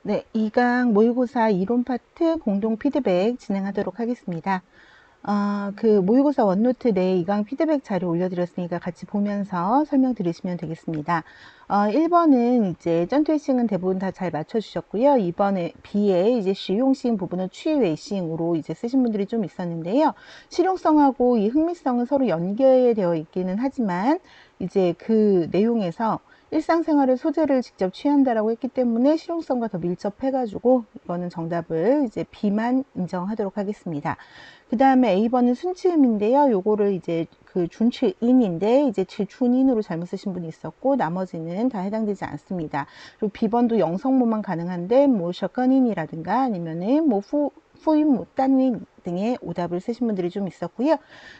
네, 2강 모의고사 이론 파트 공동 피드백 진행하도록 하겠습니다. 그 모의고사 원노트 내 2강 피드백 자료 올려드렸으니까 같이 보면서 설명 들으시면 되겠습니다. 1번은 이제 전투의싱은 대부분 다 잘 맞춰주셨고요. 2번에 B에 이제 실용싱 부분은 취외싱으로 이제 쓰신 분들이 좀 있었는데요. 실용성하고 이 흥미성은 서로 연계되어 있기는 하지만 이제 그 내용에서 일상생활의 소재를 직접 취한다라고 했기 때문에 실용성과 더 밀접해가지고 이거는 정답을 이제 B만 인정하도록 하겠습니다. 그 다음에 A번은 순치음인데요. 요거를 이제 그 준치인인데 이제 지준인으로 잘못 쓰신 분이 있었고 나머지는 다 해당되지 않습니다. 그리고 B번도 영성모만 가능한데 뭐 셔건인이라든가 아니면은 뭐 후임, 딴윈 등의 오답을 쓰신 분들이 좀 있었고요.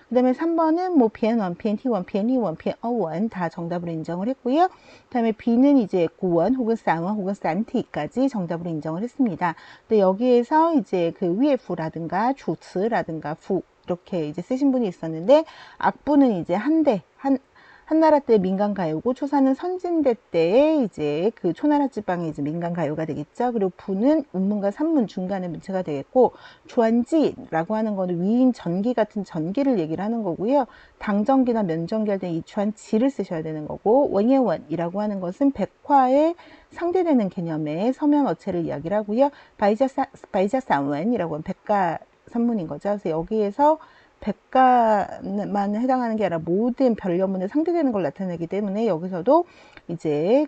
그 다음에 3번은 뭐 PN1, PNT1, PNE1, PN어1 다 정답으로 인정을 했고요. 그 다음에 B는 이제 구원 혹은 쌍원 혹은 싼티까지 정답으로 인정을 했습니다. 근데 여기에서 이제 그 위에프라든가 주츠라든가 fu 이렇게 이제 쓰신 분이 있었는데 악부는 이제 한나라 때 민간 가요고 초사는 선진대 때에 이제 그 초나라 지방의 이제 민간 가요가 되겠죠. 그리고 부는 운문과 산문 중간에 문체가 되겠고 주한지라고 하는 거는 위인 전기 같은 전기를 얘기를 하는 거고요. 당전기나 면전기 할 때 이 주한지를 쓰셔야 되는 거고 원예원이라고 하는 것은 백화에 상대되는 개념의 서면 어체를 이야기를 하고요. 바이자산원이라고 하면 백가 산문인 거죠. 그래서 여기에서 백가만 해당하는 게 아니라 모든 별여문에 상대되는 걸 나타내기 때문에 여기서도 이제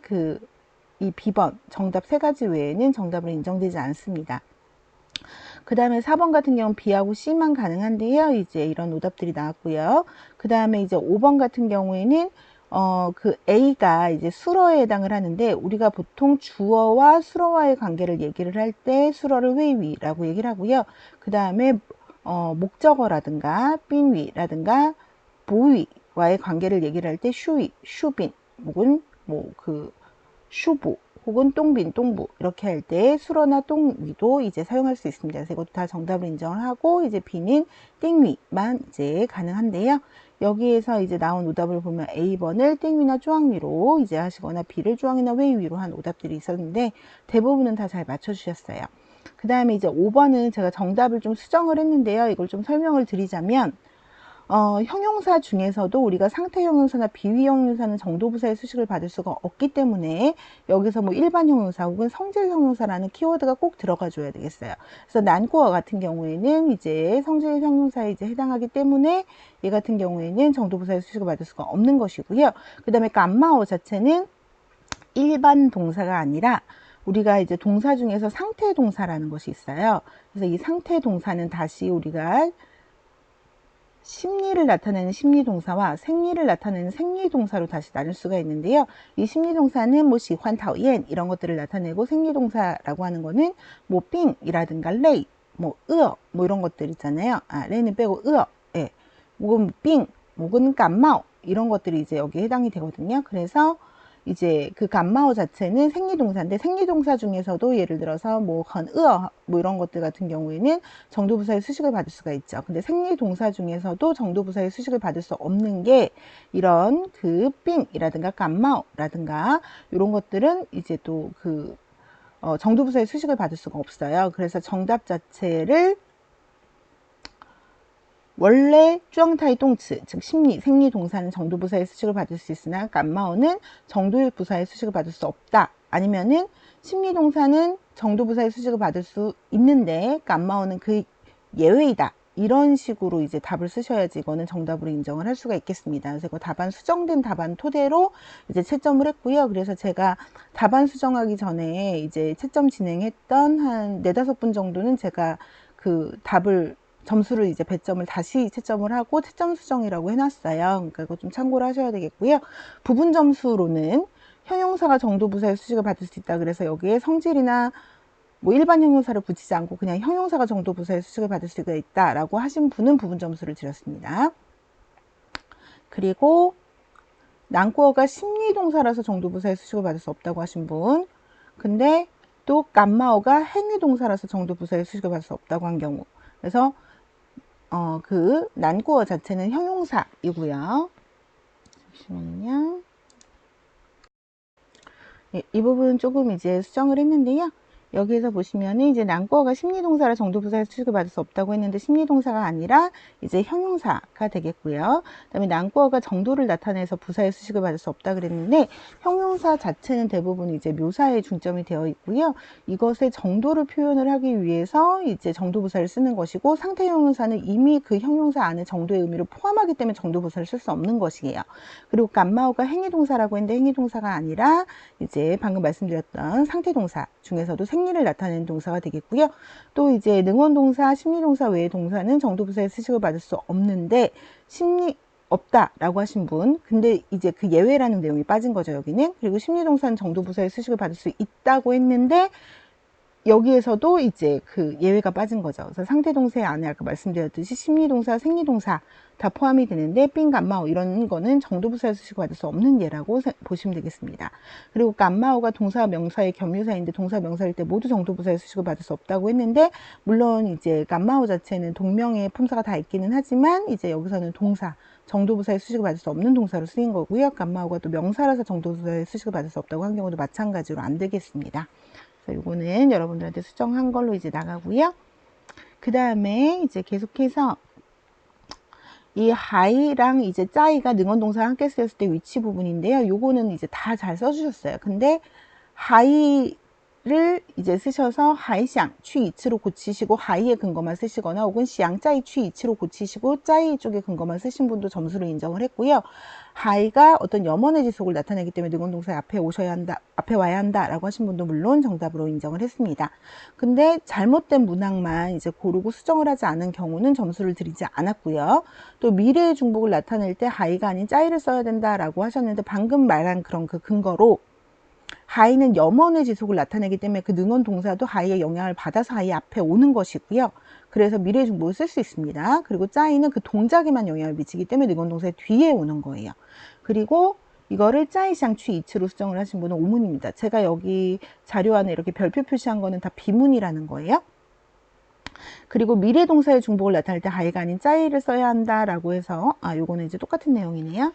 이 B번 정답 세 가지 외에는 정답으로 인정되지 않습니다. 그 다음에 4번 같은 경우는 B하고 C만 가능한데요. 이제 이런 오답들이 나왔고요. 그 다음에 이제 5번 같은 경우에는 그 A가 이제 수러에 해당을 하는데 우리가 보통 주어와 수러와의 관계를 얘기를 할 때 수러를 회위라고 얘기를 하고요. 그 다음에 목적어라든가 빈위라든가 보위와의 관계를 얘기를 할 때 슈위, 슈빈 혹은 뭐 그 슈부 혹은 똥빈, 똥부 이렇게 할 때 수러나 똥위도 이제 사용할 수 있습니다. 그래서 이것도 다 정답을 인정을 하고 이제 B는 땡위만 이제 가능한데요. 여기에서 이제 나온 오답을 보면 A번을 땡위나 쪼항위로 이제 하시거나 B를 쪼항이나 웨이위로 한 오답들이 있었는데 대부분은 다 잘 맞춰주셨어요. 그 다음에 이제 5번은 제가 정답을 좀 수정을 했는데요. 이걸 좀 설명을 드리자면 형용사 중에서도 우리가 상태 형용사나 비위 형용사는 정도부사의 수식을 받을 수가 없기 때문에 여기서 뭐 일반 형용사 혹은 성질 형용사라는 키워드가 꼭 들어가 줘야 되겠어요. 그래서 난고어 같은 경우에는 이제 성질 형용사에 이제 해당하기 때문에 얘 같은 경우에는 정도부사의 수식을 받을 수가 없는 것이고요. 그 다음에 깜마오 자체는 일반 동사가 아니라 우리가 이제 동사 중에서 상태 동사라는 것이 있어요. 그래서 이 상태 동사는 다시 우리가 심리를 나타내는 심리동사와 생리를 나타내는 생리동사로 다시 나눌 수가 있는데요. 이 심리동사는 뭐 시환, 타오옌 이런 것들을 나타내고 생리동사라고 하는 거는 뭐 빙이라든가 레이, 뭐 으어 뭐 이런 것들 있잖아요. 레이는 빼고 으어, 예, 혹은 빙, 혹은 깜마오 이런 것들이 이제 여기에 해당이 되거든요. 그래서 이제 그 감마오 자체는 생리동사인데 생리동사 중에서도 예를 들어서 뭐 헌으어 뭐 이런 것들 같은 경우에는 정도부사의 수식을 받을 수가 있죠. 근데 생리동사 중에서도 정도부사의 수식을 받을 수 없는 게 이런 그 삥이라든가 감마오라든가 이런 것들은 이제 또 정도부사의 수식을 받을 수가 없어요. 그래서 정답 자체를 원래 쭈앙타이 똥츠, 즉 심리, 생리 동사는 정도부사의 수식을 받을 수 있으나 깜마오는 정도부사의 수식을 받을 수 없다. 아니면은 심리 동사는 정도부사의 수식을 받을 수 있는데 깜마오는 그 예외이다. 이런 식으로 이제 답을 쓰셔야지 이거는 정답으로 인정을 할 수가 있겠습니다. 그래서 이거 답안 수정된 답안 토대로 이제 채점을 했고요. 그래서 제가 답안 수정하기 전에 이제 채점 진행했던 한 4~5분 정도는 제가 그 답을 점수를 이제 배점을 다시 채점을 하고 채점 수정이라고 해놨어요. 그러니까 이거 좀 참고를 하셔야 되겠고요. 부분 점수로는 형용사가 정도부사의 수식을 받을 수 있다. 그래서 여기에 성질이나 뭐 일반 형용사를 붙이지 않고 그냥 형용사가 정도부사의 수식을 받을 수가 있다라고 하신 분은 부분 점수를 드렸습니다. 그리고 난꾸어가 심리동사라서 정도부사의 수식을 받을 수 없다고 하신 분, 근데 또 깜마어가 행위동사라서 정도부사의 수식을 받을 수 없다고 한 경우, 그래서 그 난꾸어 자체는 형용사이고요. 잠시만요. 이 부분 조금 이제 수정을 했는데요. 여기에서 보시면은 이제 난꾸어가 심리동사라 정도부사에서 수식을 받을 수 없다고 했는데 심리동사가 아니라 이제 형용사가 되겠고요. 그다음에 난꾸어가 정도를 나타내서 부사의 수식을 받을 수 없다 그랬는데 형용사 자체는 대부분 이제 묘사에 중점이 되어 있고요. 이것의 정도를 표현을 하기 위해서 이제 정도부사를 쓰는 것이고 상태 형용사는 이미 그 형용사 안에 정도의 의미를 포함하기 때문에 정도부사를 쓸 수 없는 것이에요. 그리고 깜마오가 행위동사라고 했는데 행위동사가 아니라 이제 방금 말씀드렸던 상태동사 중에서도 생리를 나타내는 동사가 되겠고요. 또 이제 능원동사, 심리동사 외의 동사는 정도부사의 수식을 받을 수 없는데 심리 없다라고 하신 분, 근데 이제 그 예외라는 내용이 빠진 거죠, 여기는. 그리고 심리동사는 정도부사의 수식을 받을 수 있다고 했는데 여기에서도 이제 그 예외가 빠진 거죠. 그래서 상태동사 안에 아까 말씀드렸듯이 심리동사, 생리동사 다 포함이 되는데 삥, 감마오 이런 거는 정도부사의 수식을 받을 수 없는 예라고 보시면 되겠습니다. 그리고 감마오가 동사, 명사의 겸유사인데 동사, 명사일 때 모두 정도부사의 수식을 받을 수 없다고 했는데 물론 이제 감마오 자체는 동명의 품사가 다 있기는 하지만 이제 여기서는 동사, 정도부사의 수식을 받을 수 없는 동사로 쓰인 거고요. 감마오가 또 명사라서 정도부사의 수식을 받을 수 없다고 한 경우도 마찬가지로 안 되겠습니다. 이거는 여러분들한테 수정한 걸로 이제 나가고요. 그 다음에 이제 계속해서 이 하이랑 이제 짜이가 능언동사가 함께 쓰였을 때 위치 부분인데요. 요거는 이제 다 잘 써주셨어요. 근데 하이를 이제 쓰셔서 하이샹 취이치로 고치시고 하이의 근거만 쓰시거나 혹은 시양 짜이 취이치로 고치시고 짜이 쪽의 근거만 쓰신 분도 점수를 인정을 했고요. 하이가 어떤 염원의 지속을 나타내기 때문에 능언동사의 앞에 오셔야 한다, 앞에 와야 한다 라고 하신 분도 물론 정답으로 인정을 했습니다. 근데 잘못된 문항만 이제 고르고 수정을 하지 않은 경우는 점수를 드리지 않았고요. 또 미래의 중복을 나타낼 때 하이가 아닌 짜이를 써야 된다라고 하셨는데 방금 말한 그런 그 근거로 하이는 염원의 지속을 나타내기 때문에 그 능언 동사도 하이의 영향을 받아서 하이 앞에 오는 것이고요. 그래서 미래 중복을 쓸 수 있습니다. 그리고 짜이는 그 동작에만 영향을 미치기 때문에 능언 동사의 뒤에 오는 거예요. 그리고 이거를 짜이샹 취이치로 수정을 하신 분은 오문입니다. 제가 여기 자료 안에 이렇게 별표 표시한 거는 다 비문이라는 거예요. 그리고 미래 동사의 중복을 나타낼 때 하이가 아닌 짜이를 써야 한다라고 해서 요거는 이제 똑같은 내용이네요.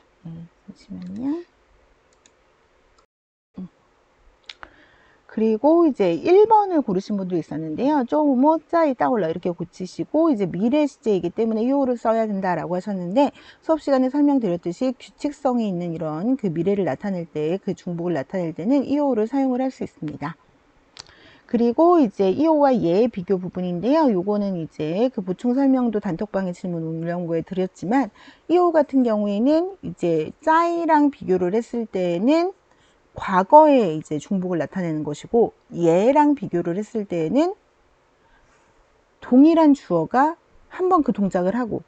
잠시만요. 그리고 이제 1번을 고르신 분도 있었는데요. 쪼모 짜이 따올라 이렇게 고치시고 이제 미래 시제이기 때문에 이오를 써야 된다라고 하셨는데 수업 시간에 설명드렸듯이 규칙성이 있는 이런 그 미래를 나타낼 때 그 중복을 나타낼 때는 이오를 사용을 할 수 있습니다. 그리고 이제 이오와 예의 비교 부분인데요. 요거는 이제 그 보충 설명도 단톡방의 질문 운영고에 드렸지만 이오 같은 경우에는 이제 짜이랑 비교를 했을 때는 과거에 이제 중복을 나타내는 것이고 얘랑 비교를 했을 때에는 동일한 주어가 한번 그 동작을 하고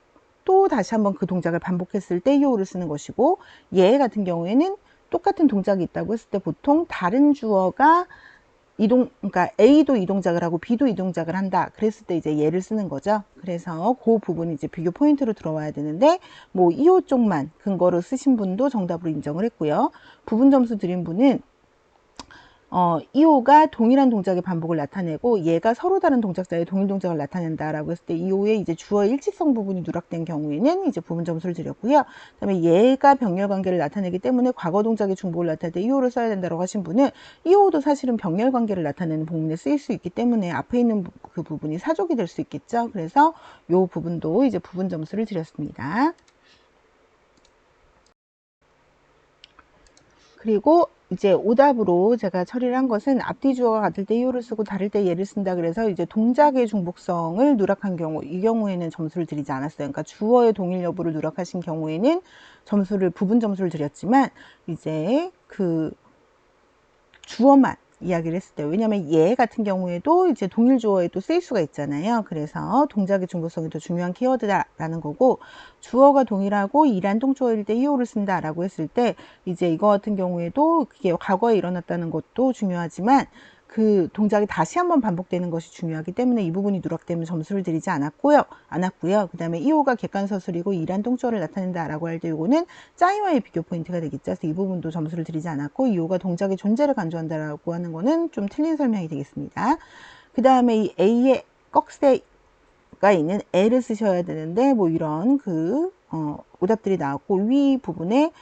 또 다시 한번 그 동작을 반복했을 때 이오를 쓰는 것이고 얘 같은 경우에는 똑같은 동작이 있다고 했을 때 보통 다른 주어가 그러니까 A도 이 동작을 하고 B도 이 동작을 한다. 그랬을 때 이제 얘를 쓰는 거죠. 그래서 그 부분이 이제 비교 포인트로 들어와야 되는데, 뭐 2호 쪽만 근거로 쓰신 분도 정답으로 인정을 했고요. 부분 점수 드린 분은 2호가 동일한 동작의 반복을 나타내고 얘가 서로 다른 동작자의 동일 동작을 나타낸다라고 했을 때 2호의 이제 주어 일치성 부분이 누락된 경우에는 이제 부분 점수를 드렸고요. 그다음에 얘가 병렬 관계를 나타내기 때문에 과거 동작의 중복을 나타낼 때 2호를 써야 된다고 하신 분은 2호도 사실은 병렬 관계를 나타내는 부분에 쓰일 수 있기 때문에 앞에 있는 그 부분이 사족이 될 수 있겠죠. 그래서 이 부분도 이제 부분 점수를 드렸습니다. 그리고 이제 오답으로 제가 처리를 한 것은 앞뒤 주어가 같을 때 이오를 쓰고 다를 때 얘를 쓴다 그래서 이제 동작의 중복성을 누락한 경우, 이 경우에는 점수를 드리지 않았어요. 그러니까 주어의 동일 여부를 누락하신 경우에는 부분 점수를 드렸지만 이제 그 주어만 이야기를 했을 때, 왜냐하면 얘 같은 경우에도 이제 동일 주어에 또 쓰일 수가 있잖아요. 그래서 동작의 중복성이 더 중요한 키워드다라는 거고, 주어가 동일하고 이란 동주어일 때 이오를 쓴다라고 했을 때 이제 이거 같은 경우에도 그게 과거에 일어났다는 것도 중요하지만 그 동작이 다시 한번 반복되는 것이 중요하기 때문에 이 부분이 누락되면 점수를 드리지 않았고요. 그 다음에 이오가 객관서술이고 이란 동주어를 나타낸다라고 할 때 이거는 짜이와의 비교 포인트가 되겠죠. 그래서 이 부분도 점수를 드리지 않았고 이오가 동작의 존재를 강조한다라고 하는 거는 좀 틀린 설명이 되겠습니다. 그 다음에 이 A의 꺽쇠가 있는 L을 쓰셔야 되는데 뭐 이런 오답들이 나왔고 위 부분에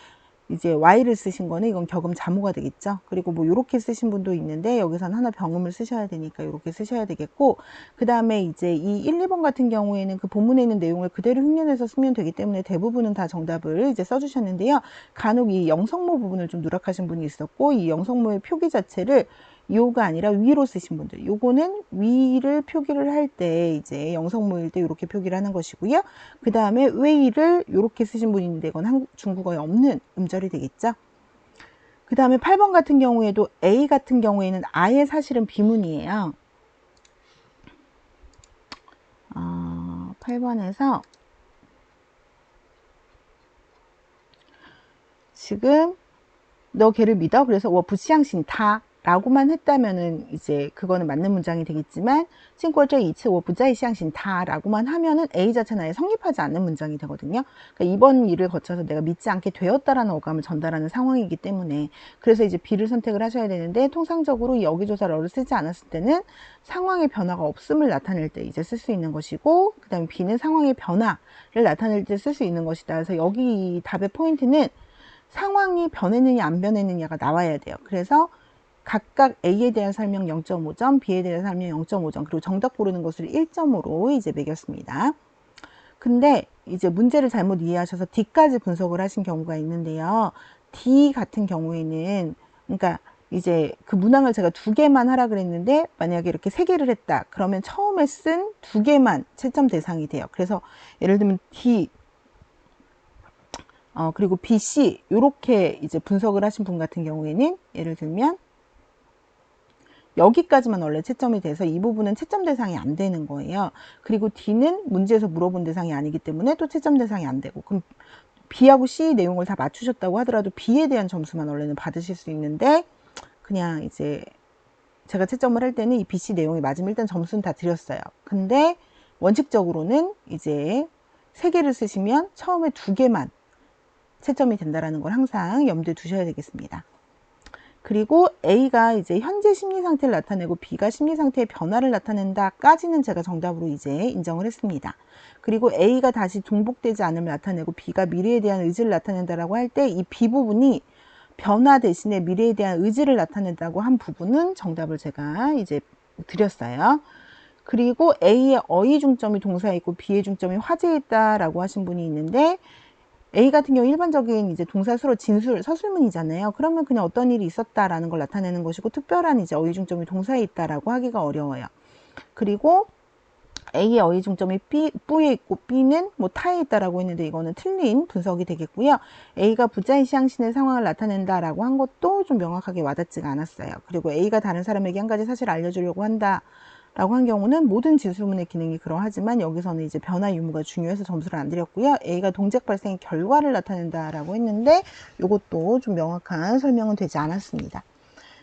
이제 Y를 쓰신 거는 이건 격음 자모가 되겠죠. 그리고 뭐 요렇게 쓰신 분도 있는데 여기서는 하나 병음을 쓰셔야 되니까 요렇게 쓰셔야 되겠고, 그 다음에 이제 이 1, 2번 같은 경우에는 그 본문에 있는 내용을 그대로 흉내내서 쓰면 되기 때문에 대부분은 다 정답을 이제 써주셨는데요. 간혹 이 영성모 부분을 좀 누락하신 분이 있었고, 이 영성모의 표기 자체를 요가 아니라 위로 쓰신 분들, 요거는 위를 표기를 할 때 이제 영성모일 때 이렇게 표기를 하는 것이고요. 그 다음에 웨이를 이렇게 쓰신 분이 있는데 이건 중국어에 없는 음절이 되겠죠. 그 다음에 8번 같은 경우에도 A 같은 경우에는 아예 사실은 비문이에요. 8번에서 지금 너 걔를 믿어? 그래서 我不相信他 라고만 했다면은 이제 그거는 맞는 문장이 되겠지만, 经过这一次我不再相信他 라고만 하면은 A 자체는 아예 성립하지 않는 문장이 되거든요. 그러니까 이번 일을 거쳐서 내가 믿지 않게 되었다라는 어감을 전달하는 상황이기 때문에, 그래서 이제 B를 선택을 하셔야 되는데, 통상적으로 이 어기조사를 쓰지 않았을 때는 상황의 변화가 없음을 나타낼 때 이제 쓸 수 있는 것이고, 그 다음에 B는 상황의 변화를 나타낼 때 쓸 수 있는 것이다. 그래서 여기 답의 포인트는 상황이 변했느냐 안 변했느냐가 나와야 돼요. 그래서 각각 A에 대한 설명 0.5점, B에 대한 설명 0.5점, 그리고 정답 고르는 것을 1점으로 이제 매겼습니다. 근데 이제 문제를 잘못 이해하셔서 D까지 분석을 하신 경우가 있는데요. D 같은 경우에는, 그러니까 이제 그 문항을 제가 2개만 하라 그랬는데 만약에 이렇게 3개를 했다. 그러면 처음에 쓴 2개만 채점 대상이 돼요. 그래서 예를 들면 D, 그리고 B, C 이렇게 이제 분석을 하신 분 같은 경우에는 예를 들면 여기까지만 원래 채점이 돼서 이 부분은 채점 대상이 안 되는 거예요. 그리고 D는 문제에서 물어본 대상이 아니기 때문에 또 채점 대상이 안 되고, 그럼 B하고 C 내용을 다 맞추셨다고 하더라도 B에 대한 점수만 원래는 받으실 수 있는데, 그냥 이제 제가 채점을 할 때는 이 B, C 내용이 맞으면 일단 점수는 다 드렸어요. 근데 원칙적으로는 이제 3개를 쓰시면 처음에 2개만 채점이 된다는 걸 항상 염두에 두셔야 되겠습니다. 그리고 A가 이제 현재 심리 상태를 나타내고 B가 심리 상태의 변화를 나타낸다까지는 제가 정답으로 이제 인정을 했습니다. 그리고 A가 다시 중복되지 않음을 나타내고 B가 미래에 대한 의지를 나타낸다라고 할 때 이 B 부분이 변화 대신에 미래에 대한 의지를 나타낸다고 한 부분은 정답을 제가 이제 드렸어요. 그리고 A의 어휘 중점이 동사에 있고 B의 중점이 화제에 있다라고 하신 분이 있는데, A 같은 경우 일반적인 이제 동사 수로 진술, 서술문이잖아요. 그러면 그냥 어떤 일이 있었다라는 걸 나타내는 것이고, 특별한 이제 어휘 중점이 동사에 있다라고 하기가 어려워요. 그리고 A의 어휘 중점이 뿌에 있고 B는 뭐 타에 있다라고 했는데 이거는 틀린 분석이 되겠고요. A가 부자의 시향신의 상황을 나타낸다라고 한 것도 좀 명확하게 와닿지가 않았어요. 그리고 A가 다른 사람에게 한 가지 사실을 알려주려고 한다 라고 한 경우는 모든 진술문의 기능이 그러하지만 여기서는 이제 변화 유무가 중요해서 점수를 안 드렸고요. A가 동작 발생의 결과를 나타낸다라고 했는데 이것도 좀 명확한 설명은 되지 않았습니다.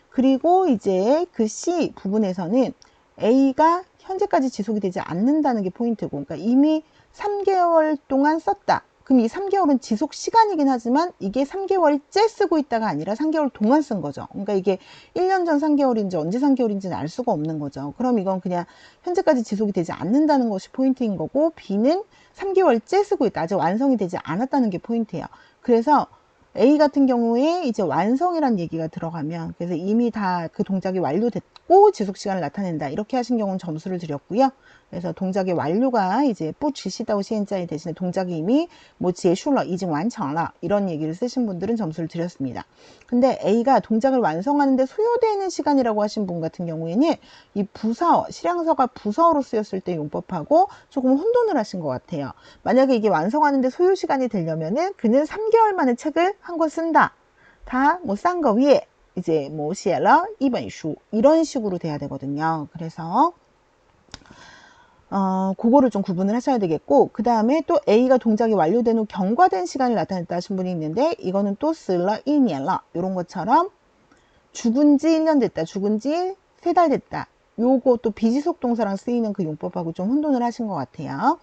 그리고 이제 그 C 부분에서는 A가 현재까지 지속이 되지 않는다는 게 포인트고, 그러니까 이미 3개월 동안 썼다. 그럼 이 3개월은 지속 시간이긴 하지만 이게 3개월째 쓰고 있다가 아니라 3개월 동안 쓴 거죠. 그러니까 이게 1년 전 3개월인지 언제 3개월인지는 알 수가 없는 거죠. 그럼 이건 그냥 현재까지 지속이 되지 않는다는 것이 포인트인 거고, B는 3개월째 쓰고 있다. 아직 완성이 되지 않았다는 게 포인트예요. 그래서 A 같은 경우에 이제 완성이란 얘기가 들어가면, 그래서 이미 다 그 동작이 완료됐고 지속시간을 나타낸다 이렇게 하신 경우는 점수를 드렸고요. 그래서 동작의 완료가 이제 不持续到现在 대신에 동작이 이미 뭐 结束了 已经完成了 이런 얘기를 쓰신 분들은 점수를 드렸습니다. 근데 A가 동작을 완성하는데 소요되는 시간이라고 하신 분 같은 경우에는 이 부사어, 실향서가 부사어로 쓰였을 때 용법하고 조금 혼돈을 하신 것 같아요. 만약에 이게 완성하는데 소요 시간이 되려면은 그는 3개월 만에 책을 한 권 쓴다. 다 뭐 싼 거 위에 이제 뭐 写了一本书 이런 식으로 돼야 되거든요. 그래서 그거를 좀 구분을 하셔야 되겠고, 그 다음에 또 A가 동작이 완료된 후 경과된 시간을 나타냈다 하신 분이 있는데, 이거는 또 死了一年了 이런 것처럼 죽은 지 1년 됐다, 죽은 지 3달 됐다, 요거 또 비지속 동사랑 쓰이는 그 용법하고 좀 혼돈을 하신 것 같아요.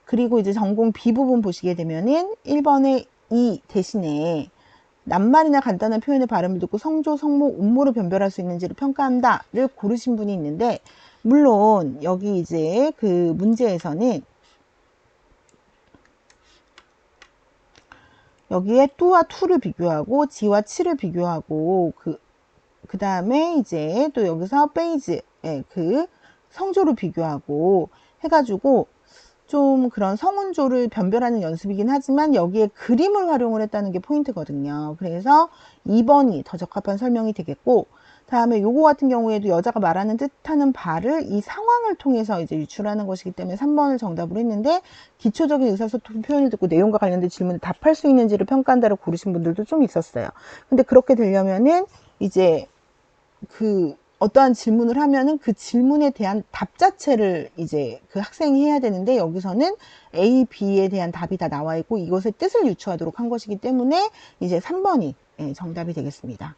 그리고 이제 전공 B 부분 보시게 되면은 1번의 이 대신에 낱말이나 간단한 표현의 발음을 듣고 성조, 성모, 음모를 변별할 수 있는지를 평가한다를 고르신 분이 있는데, 물론 여기 이제 그 문제에서는 여기에 뚜와 투를 비교하고 지와 치를 비교하고 그 다음에 이제 또 여기서 베이즈, 예, 그 성조를 비교하고 해가지고 좀 그런 성운조를 변별하는 연습이긴 하지만 여기에 그림을 활용을 했다는 게 포인트거든요. 그래서 2번이 더 적합한 설명이 되겠고, 다음에 요거 같은 경우에도 여자가 말하는 뜻하는 바를 이 상황을 통해서 이제 유출하는 것이기 때문에 3번을 정답으로 했는데, 기초적인 의사소통 표현을 듣고 내용과 관련된 질문을 답할 수 있는지를 평가한다고 고르신 분들도 좀 있었어요. 근데 그렇게 되려면은 이제 어떠한 질문을 하면은 그 질문에 대한 답 자체를 이제 그 학생이 해야 되는데, 여기서는 A, B에 대한 답이 다 나와 있고 이것의 뜻을 유추하도록 한 것이기 때문에 이제 3번이 정답이 되겠습니다.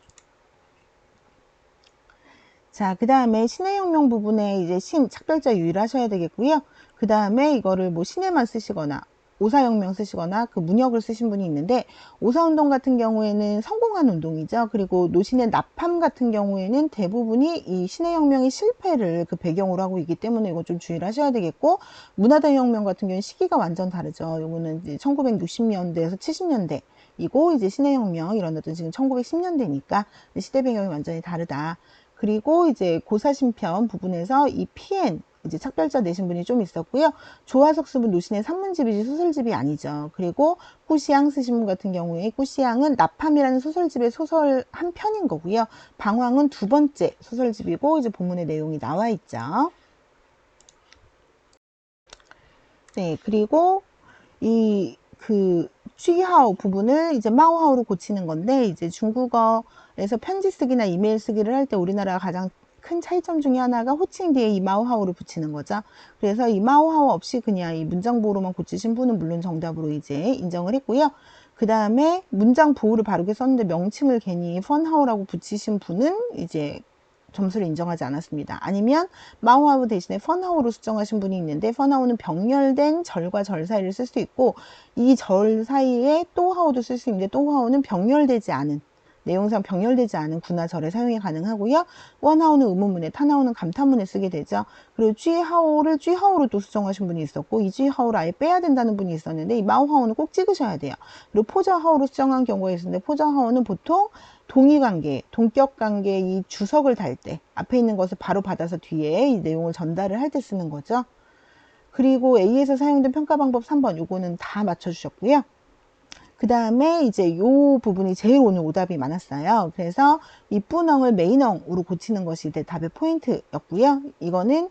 자, 그 다음에 신의 혁명 부분에 이제 착별자 유의하셔야 되겠고요. 그 다음에 이거를 뭐 신에만 쓰시거나 오사혁명 쓰시거나 그 문역을 쓰신 분이 있는데, 오사운동 같은 경우에는 성공한 운동이죠. 그리고 노신의 납함 같은 경우에는 대부분이 이 신의 혁명의 실패를 그 배경으로 하고 있기 때문에 이거 좀 주의를 하셔야 되겠고, 문화대혁명 같은 경우는 시기가 완전 다르죠. 요거는 이제 1960년대에서 70년대 이고, 이제 신의 혁명 이런 것들은 지금 1910년대니까 시대 배경이 완전히 다르다. 그리고 이제 고사심편 부분에서 이 PN 이제 착별자 내신 분이 좀 있었고요. 조화석습은 노신의 산문집이지 소설집이 아니죠. 그리고 꾸시양 쓰신 분 같은 경우에 꾸시양은 납함이라는 소설집의 소설 한 편인 거고요. 방황은 두 번째 소설집이고 이제 본문의 내용이 나와 있죠. 네, 그리고 취하오 부분을 이제 마오하오로 고치는 건데, 이제 중국어에서 편지 쓰기나 이메일 쓰기를 할 때 우리나라가 가장 큰 차이점 중에 하나가 호칭 뒤에 이 마오하오를 붙이는 거죠. 그래서 이 마오하오 없이 그냥 이 문장 보호로만 고치신 분은 물론 정답으로 이제 인정을 했고요. 그 다음에 문장 보호를 바르게 썼는데 명칭을 괜히 펀하오라고 붙이신 분은 이제 점수를 인정하지 않았습니다. 아니면 마오하오 대신에 펀하오로 수정하신 분이 있는데, 펀하오는 병렬된 절과 절 사이를 쓸 수 있고 이 절 사이에 또하오도 쓸 수 있는데, 또하오는 병렬되지 않은, 내용상 병렬되지 않은 구나 절에 사용이 가능하고요. 원하오는 의문문에, 탄하오는 감탄문에 쓰게 되죠. 그리고 쥐하오를 쥐하오로 또 수정하신 분이 있었고, 이 쥐하오를 아예 빼야 된다는 분이 있었는데, 이 마오하오는 꼭 찍으셔야 돼요. 그리고 포자하오로 수정한 경우가 있었는데, 포자하오는 보통 동의관계, 동격관계 이 주석을 달 때 앞에 있는 것을 바로 받아서 뒤에 이 내용을 전달을 할 때 쓰는 거죠. 그리고 A에서 사용된 평가 방법 3번 요거는 다 맞춰주셨고요. 그 다음에 이제 요 부분이 제일 오늘 오답이 많았어요. 그래서 이 뿌넝을 메이넝으로 고치는 것이 답의 포인트였고요. 이거는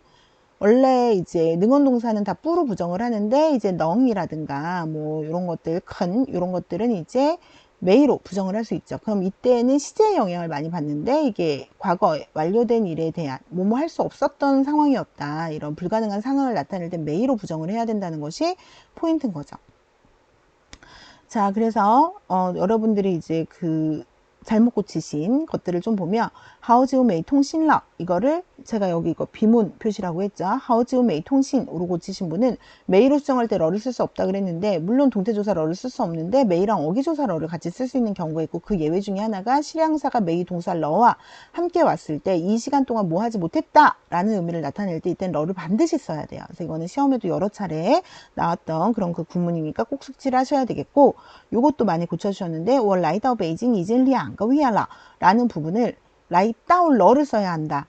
원래 이제 능언동사는 다 뿌로 부정을 하는데, 이제 넝이라든가 뭐 이런 것들, 큰 이런 것들은 이제 메이로 부정을 할 수 있죠. 그럼 이때는 시제의 영향을 많이 받는데, 이게 과거에 완료된 일에 대한 뭐뭐 할 수 없었던 상황이었다, 이런 불가능한 상황을 나타낼 때 메이로 부정을 해야 된다는 것이 포인트인 거죠. 자, 그래서 여러분들이 이제 잘못 고치신 것들을 좀 보면, 하오지우메이 통신러, 이거를 제가 여기 이거 비문 표시라고 했죠. 하오지우메이 통신으로 고치신 분은 메이로 수정할 때 러를 쓸 수 없다 그랬는데, 물론 동태조사 러를 쓸 수 없는데 메이랑 어기조사 러를 같이 쓸 수 있는 경우가 있고, 그 예외 중에 하나가 실향사가 메이 동사 러와 함께 왔을 때 이 시간 동안 뭐 하지 못했다 라는 의미를 나타낼 때 이땐 러를 반드시 써야 돼요. 그래서 이거는 시험에도 여러 차례 나왔던 그런 구문이니까 꼭 숙지를 하셔야 되겠고, 요것도 많이 고쳐주셨는데, 월 라이다오 베이징 이진리안가 위알라 라는 부분을 라이다오 러를 써야 한다.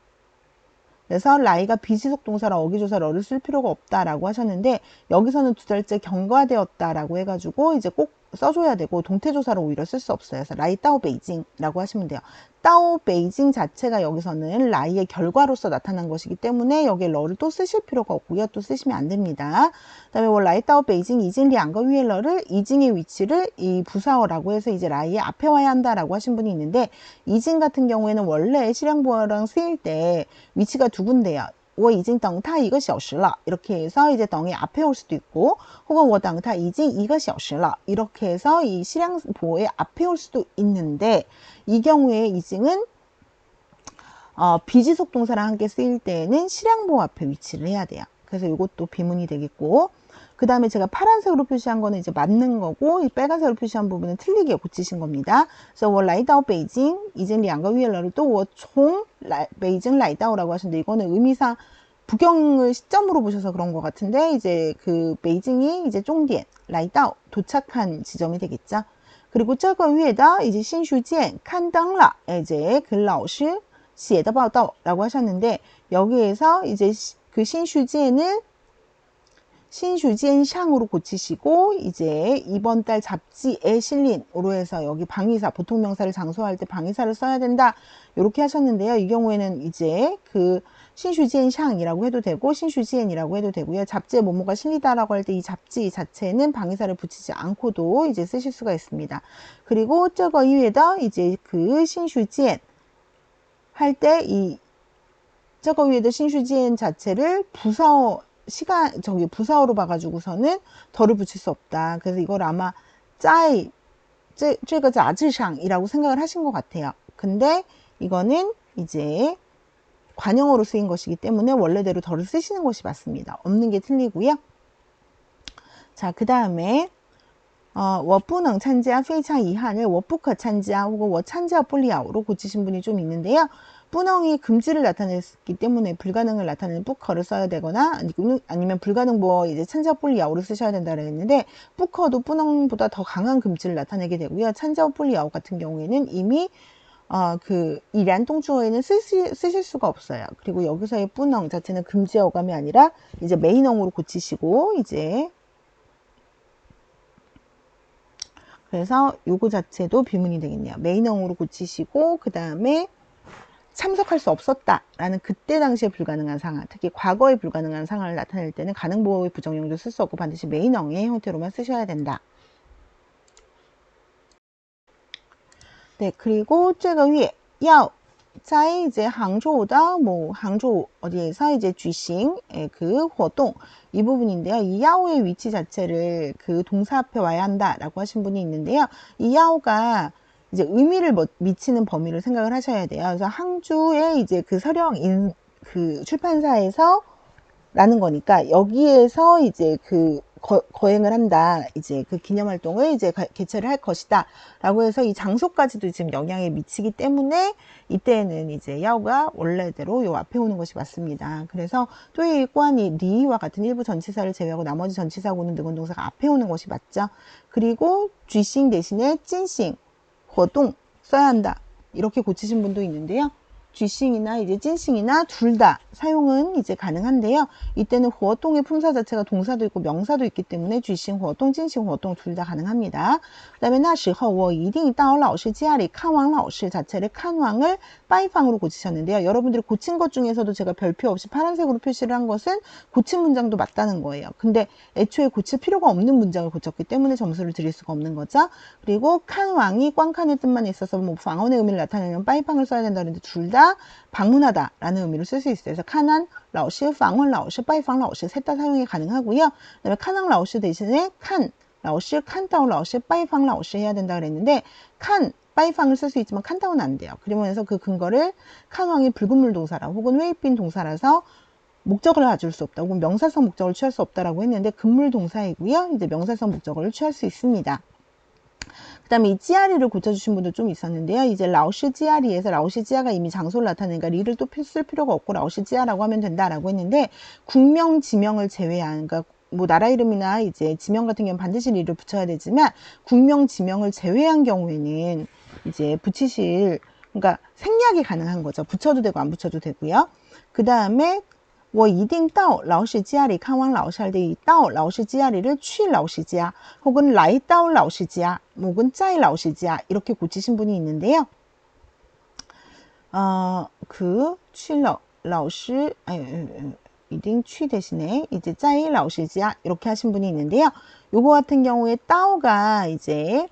그래서 라이가 비지속 동사라 어기조사 러를 쓸 필요가 없다라고 하셨는데, 여기서는 두 달째 경과되었다라고 해가지고 이제 꼭 써줘야 되고, 동태조사로 오히려 쓸 수 없어요. 그래서 라이 따오 베이징라고 하시면 돼요. 따오 베이징 자체가 여기서는 라이의 결과로서 나타난 것이기 때문에 여기에 러를 또 쓰실 필요가 없고요. 또 쓰시면 안 됩니다. 그 다음에 뭐 라이 따오 베이징 이징리 안거 위에 러를 이징의 위치를 이 부사어라고 해서 이제 라이의 앞에 와야 한다라고 하신 분이 있는데, 이징 같은 경우에는 원래 실향보어랑 쓰일 때 위치가 두 군데야. 我已经等他一个小时了 이렇게 해서 이제 덩이 앞에 올 수도 있고, 혹은 我等他已经一个小时了 이렇게 해서 이 실향 보호의 앞에 올 수도 있는데, 이 경우에 이징은 비지속 동사랑 함께 쓰일 때에는 실향 보호 앞에 위치를 해야 돼요. 그래서 이것도 비문이 되겠고, 그 다음에 제가 파란색으로 표시한 거는 이제 맞는 거고, 이 빨간색으로 표시한 부분은 틀리게 고치신 겁니다. 그래서 我来到北京已经2个月了 또 我从北京来到라고 하셨는데, 이거는 의미상 부경을 시점으로 보셔서 그런 것 같은데, 이제 베이징이 이제 쫑디엔 라이다오 도착한 지점이 되겠죠. 그리고 这个月的 이제 신슈지엔刊登了 이제 그 老师写的报道라고 하셨는데 여기에서 이제 그 신슈지엔을 신슈지엔샹으로 고치시고 이제 이번 달 잡지에 실린으로 해서 여기 방위사 보통 명사를 장소할 때 방위사를 써야 된다 이렇게 하셨는데요. 이 경우에는 이제 그 신슈지엔샹이라고 해도 되고 신슈지엔이라고 해도 되고요. 잡지에 뭐뭐가 실리다라고 할 때 이 잡지 자체는 방위사를 붙이지 않고도 이제 쓰실 수가 있습니다. 그리고 这个月的 이제 그 신슈지엔 할 때 이 这个月的 신슈지엔 자체를 부사어로 봐가지고서는 덜을 붙일 수 없다. 그래서 이걸 아마 这个杂志上이라고 생각을 하신 것 같아요. 근데 이거는 이제 관형어로 쓰인 것이기 때문에 원래대로 덜을 쓰시는 것이 맞습니다. 없는 게 틀리고요. 자, 그 다음에 我不能参加非常遗憾을 我不可参加 혹은 我参加不了로 고치신 분이 좀 있는데요. 뿌능이 금지를 나타냈기 때문에 불가능을 나타내는 뿌커를 써야 되거나 아니면 불가능 뭐 이제 찬자뿔리아오를 쓰셔야 된다 그랬는데 뿌커도 뿌능보다 더 강한 금지를 나타내게 되고요. 찬자뿔리아오 같은 경우에는 이미 그 이란동주어에는 쓰실 수가 없어요. 그리고 여기서의 뿌능 자체는 금지 어감이 아니라 이제 메인엉으로 고치시고 이제 그래서 요거 자체도 비문이 되겠네요. 메인엉으로 고치시고 그 다음에 참석할 수 없었다라는 그때 당시에 불가능한 상황, 특히 과거에 불가능한 상황을 나타낼 때는 가능보호의 부정형도 쓸 수 없고 반드시 메인엉의 형태로만 쓰셔야 된다. 네, 그리고 这个月要在 이제 항저우다 뭐 항저우 어디에서 이제 주싱 그活动 이 부분인데요. 이 야오의 위치 자체를 그 동사 앞에 와야 한다라고 하신 분이 있는데요. 이 야오가 이제 의미를 미치는 범위를 생각을 하셔야 돼요. 그래서 항주의 이제 그 서령 그 출판사에서 라는 거니까 여기에서 이제 그 거행을 한다. 이제 그 기념활동을 이제 개최를 할 것이다. 라고 해서 이 장소까지도 지금 영향에 미치기 때문에 이때는 이제 야오가 원래대로 요 앞에 오는 것이 맞습니다. 그래서 또이 관이 리와 같은 일부 전치사를 제외하고 나머지 전치사고는 능언동사가 앞에 오는 것이 맞죠. 그리고 쥐싱 대신에 찐싱,活동 써야 한다. 이렇게 고치신 분도 있는데요. 쥐싱이나 이제 찐싱이나 둘 다 사용은 이제 가능한데요. 이때는活동의 품사 자체가 동사도 있고 명사도 있기 때문에 쥐싱, 活동, 찐싱, 活동 둘 다 가능합니다. 그 다음에 那时候我一定到老师家里看望老师 자체를 칸왕을 빠이팡으로 고치셨는데요. 여러분들이 고친 것 중에서도 제가 별표 없이 파란색으로 표시를 한 것은 고친 문장도 맞다는 거예요. 근데 애초에 고칠 필요가 없는 문장을 고쳤기 때문에 점수를 드릴 수가 없는 거죠. 그리고 칸왕이 꽝칸의 뜻만 있어서 뭐 방언의 의미를 나타내면 빠이팡을 써야 된다는데 둘 다 방문하다 라는 의미로 쓸 수 있어요. 그래서 카난 라오시, 방원 라오시, 빠이팡 라오시 셋 다 사용이 가능하고요. 그다음에 카낭 라오시 대신에 칸 라오시, 칸다운 라오시, 빠이팡 라오시 해야 된다 그랬는데 칸 빠이팡을 쓸 수 있지만 칸다운은 안 돼요. 그러면서 그 근거를 칸왕이 불급물 동사라 혹은 회입빈 동사라서 목적을 가질 수 없다 혹은 명사성 목적을 취할 수 없다라고 했는데 급물 동사이고요. 이제 명사성 목적어를 취할 수 있습니다. 그 다음에 이 찌아리를 고쳐주신 분도 좀 있었는데요. 이제 라오시 찌아리에서 라오시 찌아가 이미 장소를 나타내니까 리를 또 쓸 필요가 없고 라오시 찌아라고 하면 된다라고 했는데 국명, 지명을 제외한 그러니까 뭐 나라 이름이나 이제 지명 같은 경우는 반드시 리를 붙여야 되지만 국명, 지명을 제외한 경우에는 이제 붙이실 그러니까 생략이 가능한 거죠. 붙여도 되고 안 붙여도 되고요. 그 다음에 我一定到老师家里看望老师할 때 이到老师家里를 去老师家 혹은 来到老师家 혹은 在老师家 이렇게 고치신 분이 있는데요. 그 去老师 이딩 去 대신에 이제 在老师家 이렇게 하신 분이 있는데요. 요거 같은 경우에 따오가 이제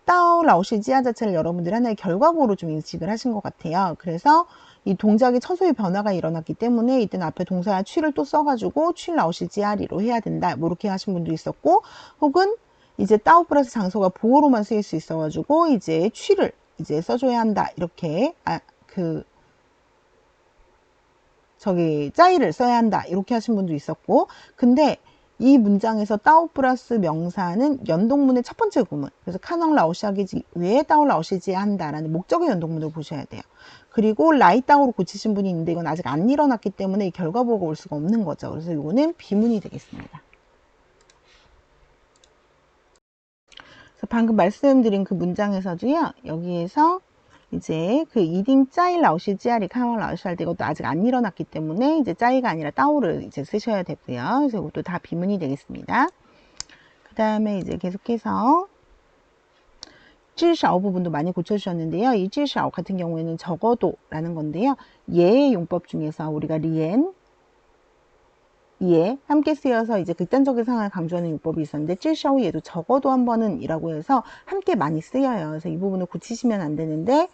따오 라오시지아 자체를 여러분들 하나의 결과보로 좀 인식을 하신 것 같아요. 그래서 이 동작의 처소의 변화가 일어났기 때문에 이때는 앞에 동사 취를 또 써가지고 취 라오시지아리로 해야 된다. 뭐 이렇게 하신 분도 있었고 혹은 이제 따오 플러스 장소가 보호로만 쓰일 수 있어가지고 이제 취를 이제 써줘야 한다. 이렇게 짜이를 써야 한다. 이렇게 하신 분도 있었고 근데 이 문장에서 따오 플러스 명사는 연동문의 첫 번째 구문. 그래서 카낭 라오시하기 외에 따오 라오시지야 한다라는 목적의 연동문을 보셔야 돼요. 그리고 라이 따오로 고치신 분이 있는데 이건 아직 안 일어났기 때문에 이 결과보고가 올 수가 없는 거죠. 그래서 이거는 비문이 되겠습니다. 그래서 방금 말씀드린 그 문장에서도요, 여기에서 이제 그 이딩 짜이 라오시 찌아리 카왕 라오시 할 때 이것도 아직 안 일어났기 때문에 이제 짜이가 아니라 따오를 이제 쓰셔야 되고요. 그래서 이것도 다 비문이 되겠습니다. 그 다음에 이제 계속해서 至少 부분도 많이 고쳐주셨는데요. 이 至少 같은 경우에는 적어도 라는 건데요. 예의 용법 중에서 우리가 리엔, 예 함께 쓰여서 이제 극단적인 상황을 강조하는 용법이 있었는데 至少 얘도 적어도 한 번은 이라고 해서 함께 많이 쓰여요. 그래서 이 부분을 고치시면 안 되는데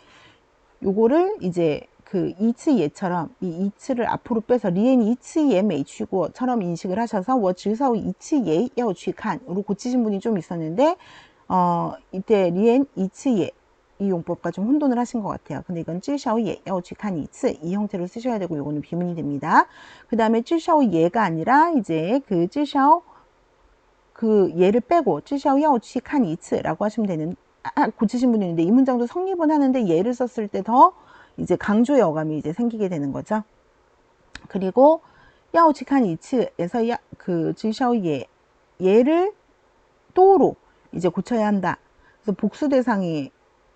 요거를 이제 그 이츠 예처럼 이 이츠를 앞으로 빼서 리엔 이츠 예 메이취고처럼 인식을 하셔서 我至少 이츠 예要去看 으로 고치신 분이 좀 있었는데 이때 리엔 이츠 예 이 용법과 좀 혼돈을 하신 것 같아요. 근데 이건 至少 예要去看 이츠 이 형태로 쓰셔야 되고 요거는 비문이 됩니다. 그 다음에 至少 예가 아니라 이제 그 至少 그 예를 빼고 至少要去看 이츠라고 하시면 되는 고치신 분이 있는데 이 문장도 성립은 하는데 예를 썼을 때 더 이제 강조의 어감이 이제 생기게 되는 거죠. 그리고 야오치칸 이츠에서 그 지샤오 예를 또로 이제 고쳐야 한다. 그래서 복수 대상이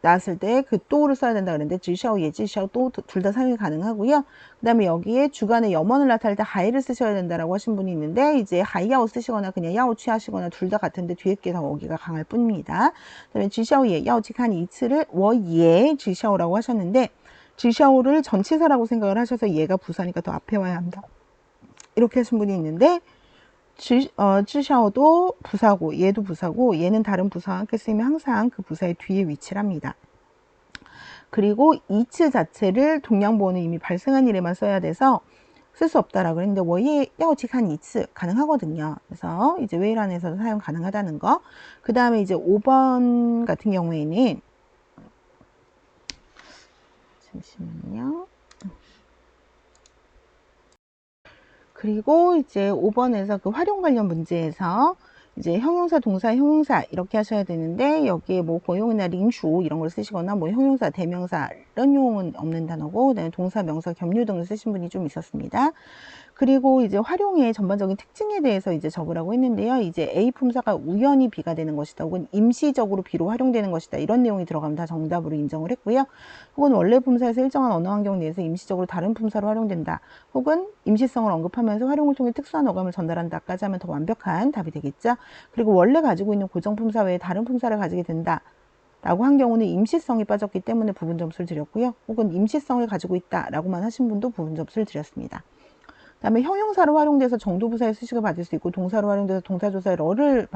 나왔을 때 그 또를 써야 된다 그랬는데 지샤오 예, 지샤오 또 둘 다 사용이 가능하고요. 그 다음에 여기에 주간에 염원을 나타낼 때 하이를 쓰셔야 된다라고 하신 분이 있는데 이제 하이야오 쓰시거나 그냥 야오 취하시거나 둘 다 같은데 뒤에 게 더 어기가 강할 뿐입니다. 그 다음에 지샤오 예, 야오치칸 이츠를 워예 지샤오라고 하셨는데 지샤오를 전치사라고 생각을 하셔서 얘가 부사니까 더 앞에 와야 한다. 이렇게 하신 분이 있는데 쯔샤오도 부사고 얘도 부사고 얘는 다른 부사와 함께 쓰이면 항상 그 부사의 뒤에 위치를 합니다. 그리고 이츠 자체를 동양보어는 이미 발생한 일에만 써야 돼서 쓸 수 없다라고 했는데 워예 야오치칸 이츠 가능하거든요. 그래서 이제 웨이란에서도 사용 가능하다는 거. 그 다음에 이제 5번 같은 경우에는 잠시만요. 그리고 이제 5번에서 그 활용 관련 문제에서 이제 형용사, 동사, 형용사 이렇게 하셔야 되는데 여기에 뭐 고용이나 링슈 이런 걸 쓰시거나 뭐 형용사, 대명사 이런 용은 없는 단어고 그다음에 동사, 명사, 겸류 등을 쓰신 분이 좀 있었습니다. 그리고 이제 활용의 전반적인 특징에 대해서 이제 적으라고 했는데요. 이제 A 품사가 우연히 B가 되는 것이다. 혹은 임시적으로 B로 활용되는 것이다. 이런 내용이 들어가면 다 정답으로 인정을 했고요. 혹은 원래 품사에서 일정한 언어 환경 내에서 임시적으로 다른 품사로 활용된다. 혹은 임시성을 언급하면서 활용을 통해 특수한 어감을 전달한다까지 하면 더 완벽한 답이 되겠죠. 그리고 원래 가지고 있는 고정 품사 외에 다른 품사를 가지게 된다. 라고 한 경우는 임시성이 빠졌기 때문에 부분 점수를 드렸고요. 혹은 임시성을 가지고 있다 라고만 하신 분도 부분 점수를 드렸습니다. 그 다음에 형용사로 활용돼서 정도부사의 수식을 받을 수 있고 동사로 활용돼서 동사조사의 러를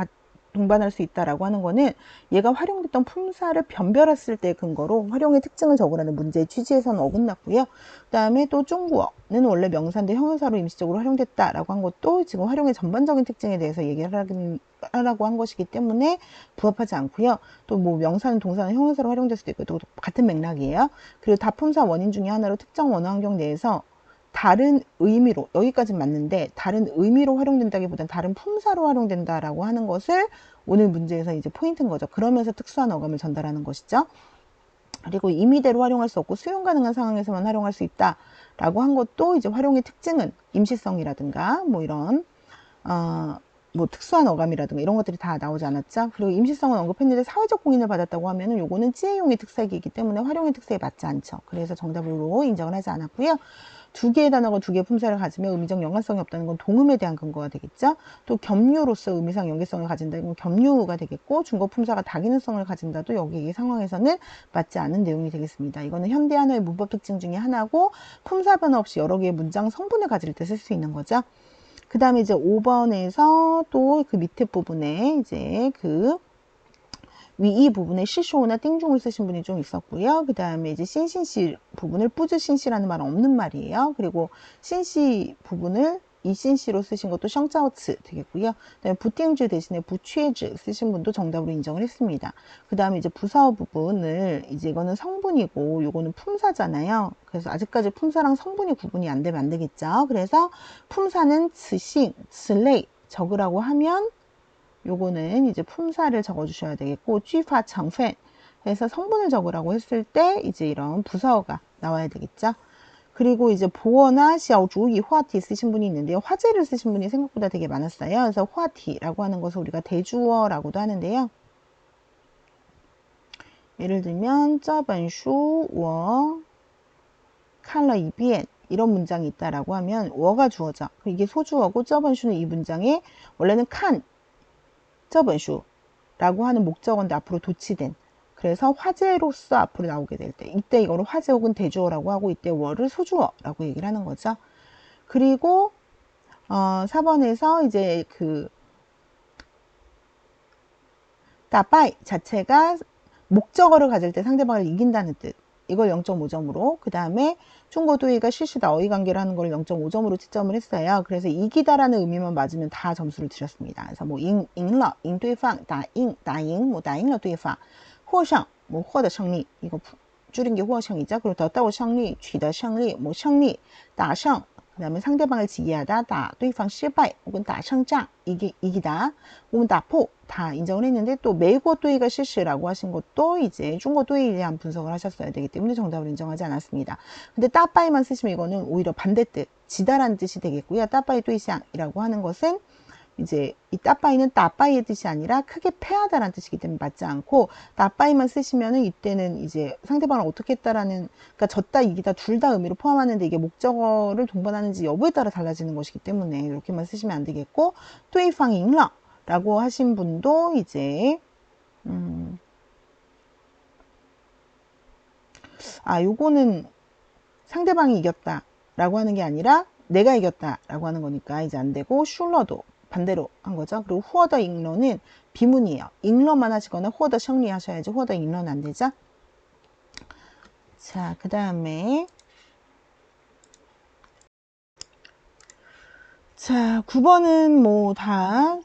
동반할 수 있다라고 하는 거는 얘가 활용됐던 품사를 변별했을 때 근거로 활용의 특징을 적으라는 문제의 취지에서는 어긋났고요. 그 다음에 또 중국어는 원래 명사인데 형용사로 임시적으로 활용됐다라고 한 것도 지금 활용의 전반적인 특징에 대해서 얘기를 하라고 한 것이기 때문에 부합하지 않고요. 또 뭐 명사는 동사는 형용사로 활용될 수도 있고 또 같은 맥락이에요. 그리고 다품사 원인 중에 하나로 특정 원어 환경 내에서 다른 의미로 여기까지 맞는데 다른 의미로 활용된다기보다는 다른 품사로 활용된다라고 하는 것을 오늘 문제에서 이제 포인트인 거죠. 그러면서 특수한 어감을 전달하는 것이죠. 그리고 임의대로 활용할 수 없고 수용 가능한 상황에서만 활용할 수 있다라고 한 것도 이제 활용의 특징은 임시성이라든가 뭐 이런 뭐 특수한 어감이라든가 이런 것들이 다 나오지 않았죠. 그리고 임시성은 언급했는데 사회적 공인을 받았다고 하면은 요거는 찌해용의 특색이기 때문에 활용의 특색에 맞지 않죠. 그래서 정답으로 인정을 하지 않았고요. 두 개의 단어가 두 개의 품사를 가지면 의미적 연관성이 없다는 건 동음에 대한 근거가 되겠죠. 또 겸류로서 의미상 연계성을 가진다. 이건 겸류가 되겠고 중거 품사가 다기능성을 가진다도 여기 이 상황에서는 맞지 않은 내용이 되겠습니다. 이거는 현대 한어의 문법 특징 중에 하나고 품사 변화 없이 여러 개의 문장 성분을 가질 때 쓸 수 있는 거죠. 그 다음에 이제 5번에서 또 그 밑에 부분에 이제 그 위이 부분에 시쇼나 띵종을 쓰신 분이 좀 있었고요. 그 다음에 이제 신신시 부분을 뿌즈신시라는 말은 없는 말이에요. 그리고 신시 부분을 이신시로 쓰신 것도 샹짜오츠 되겠고요. 그다음에 부띵즈 대신에 부취즈 쓰신 분도 정답으로 인정을 했습니다. 그 다음에 이제 부사어 부분을 이제 이거는 성분이고 요거는 품사잖아요. 그래서 아직까지 품사랑 성분이 구분이 안 되면 안 되겠죠. 그래서 품사는 츠싱, 츠레이 적으라고 하면 요거는 이제 품사를 적어주셔야 되겠고, 쥐파 장팬 해서 성분을 적으라고 했을 때 이제 이런 부사어가 나와야 되겠죠. 그리고 이제 보어나 샤오주이 화티 쓰신 분이 있는데요. 화제를 쓰신 분이 생각보다 되게 많았어요. 그래서 화티라고 하는 것을 우리가 대주어라고도 하는데요. 예를 들면 这本书我看了一遍 이런 문장이 있다라고 하면 워가 주어져. 이게 소주어고 这本书는 이 문장에 원래는 칸 这本书라고 하는 목적어인데 앞으로 도치된. 그래서 화제로서 앞으로 나오게 될 때 이때 이거를 화제 혹은 대주어라고 하고 이때 워를 소주어라고 얘기를 하는 거죠. 그리고 4번에서 이제 그 따빠이 자체가 목적어를 가질 때 상대방을 이긴다는 뜻. 이걸 0.5점으로, 그 다음에 중고도의가 실시다 어휘관계를 하는 걸 0.5점으로 채점을 했어요. 그래서 이기다라는 의미만 맞으면 다 점수를 드렸습니다. 그래서 뭐赢了, 赢对方, 打赢, 뭐 打赢了对方, 获胜, 뭐 获得胜利, 이거 줄인 게获胜이죠. 그리고 得到胜利, 取得胜利, 뭐胜利, 打胜, 그 다음에 상대방을 지게 하다, 打对方失败, 혹은 打胜仗, 이기다, 혹은 打破, 다 인정을 했는데 또 메이고도이가 실시라고 하신 것도 이제 중고도이에 대한 분석을 하셨어야 되기 때문에 정답을 인정하지 않았습니다. 근데 따빠이만 쓰시면 이거는 오히려 반대뜻, 지다라는 뜻이 되겠고요. 따빠이 도이샹이라고 하는 것은 이제 이 따빠이는 따빠이의 뜻이 아니라 크게 패하다라는 뜻이기 때문에 맞지 않고 따빠이만 쓰시면은 이때는 이제 상대방을 어떻게 했다라는 그러니까 졌다 이기다 둘 다 의미로 포함하는데 이게 목적어를 동반하는지 여부에 따라 달라지는 것이기 때문에 이렇게만 쓰시면 안 되겠고 또이팡 잉러 라고 하신 분도 이제 요거는 상대방이 이겼다 라고 하는 게 아니라 내가 이겼다 라고 하는 거니까 이제 안 되고 슐러도 반대로 한 거죠. 그리고 후어더 잉러는 비문이에요. 잉러만 하시거나 후어더胜利 하셔야지 후어더 잉러는 안 되죠. 자, 그 다음에 자, 9번은 뭐 다